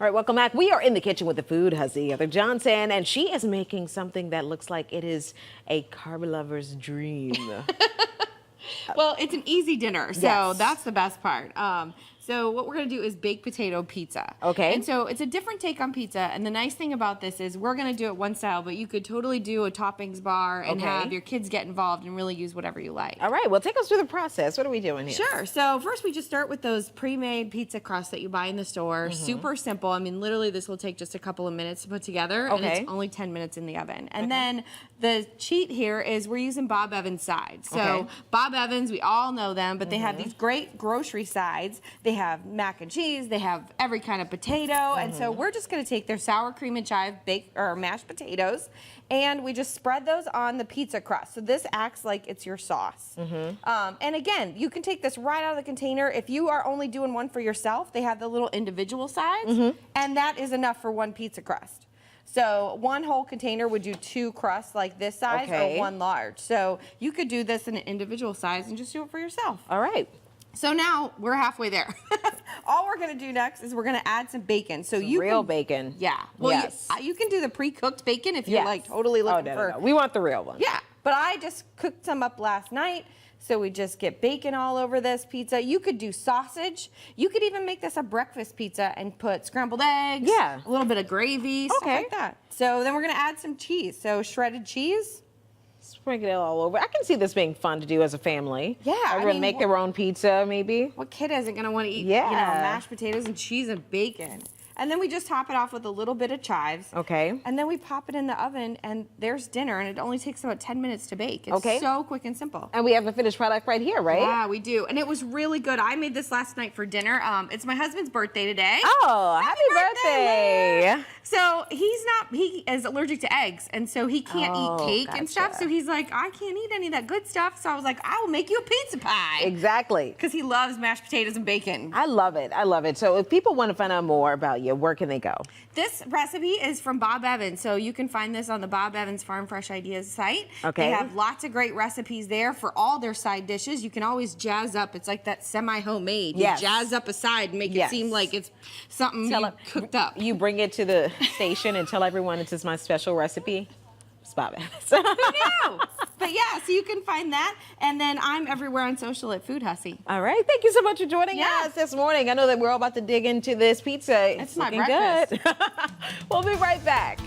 All right, welcome back. We are in the kitchen with the food hussy, Heather Johnson, and she is making something that looks like it is a carb lover's dream. Well, it's an easy dinner, so Yes. that's the best part. So what we're gonna do is baked potato pizza. Okay. And so it's a different take on pizza, and the nice thing about this is we're gonna do it one style, but you could totally do a toppings bar and Okay. have your kids get involved and really use whatever you like. All right, well, take us through the process. What are we doing here? Sure. So first we just start with those pre-made pizza crusts that you buy in the store. Super simple. I mean, literally this will take just a couple of minutes to put together, and Okay. it's only 10 minutes in the oven. And then the cheat here is we're using Bob Evans sides. So Okay. Bob Evans, we all know them, but they have these great grocery sides. They have mac and cheese. They have every kind of potato. And so we're just going to take their sour cream and chive baked or mashed potatoes, and we just spread those on the pizza crust. So this acts like it's your sauce. And again, you can take this right out of the container. If you are only doing one for yourself, they have the little individual sides, and that is enough for one pizza crust. So one whole container would do 2 crusts like this size, Okay. or 1 large. So you could do this in an individual size and just do it for yourself. All right. So now we're halfway there. All we're gonna do next is we're gonna add some bacon. So you Real can, bacon. Yeah. Well, Yes. you can do the pre-cooked bacon if you're Yes. like totally looking no, for. no. We want the real one. Yeah, but I just cooked some up last night. So we just get bacon all over this pizza. You could do sausage. You could even make this a breakfast pizza and put scrambled eggs, Yeah. a little bit of gravy, stuff Okay. like that. So then we're gonna add some cheese. So shredded cheese. Sprinkle it all over. I can see this being fun to do as a family. Yeah, I Everyone mean, make their own pizza, maybe. What kid isn't gonna want to eat, Yeah. mashed potatoes and cheese and bacon? And then we just top it off with a little bit of chives. Okay. And then we pop it in the oven, and there's dinner, and it only takes about 10 minutes to bake. It's Okay. so quick and simple. And we have the finished product right here, right? Yeah, we do. And it was really good. I made this last night for dinner. It's my husband's birthday today. Oh, happy birthday. So he is allergic to eggs, and so he can't Oh, eat cake and stuff. gotcha. So he's like, I can't eat any of that good stuff. So I was like, I will make you a pizza pie. Exactly. Because he loves mashed potatoes and bacon. I love it. I love it. So if people want to find out more about you, where can they go? This recipe is from Bob Evans, so you can find this on the Bob Evans Farm Fresh Ideas site. Okay. They have lots of great recipes there for all their side dishes. You can always jazz up. It's like that semi-homemade. Yes. You jazz up a side and make Yes. it seem like it's something you cooked up. You bring it to the station and tell everyone this is my special recipe. It's Bob Evans. Who knew? But yeah, so you can find that. And then I'm everywhere on social at Food Hussy. All right. Thank you so much for joining Yeah. us this morning. I know that we're all about to dig into this pizza. It's my looking good. breakfast. We'll be right back.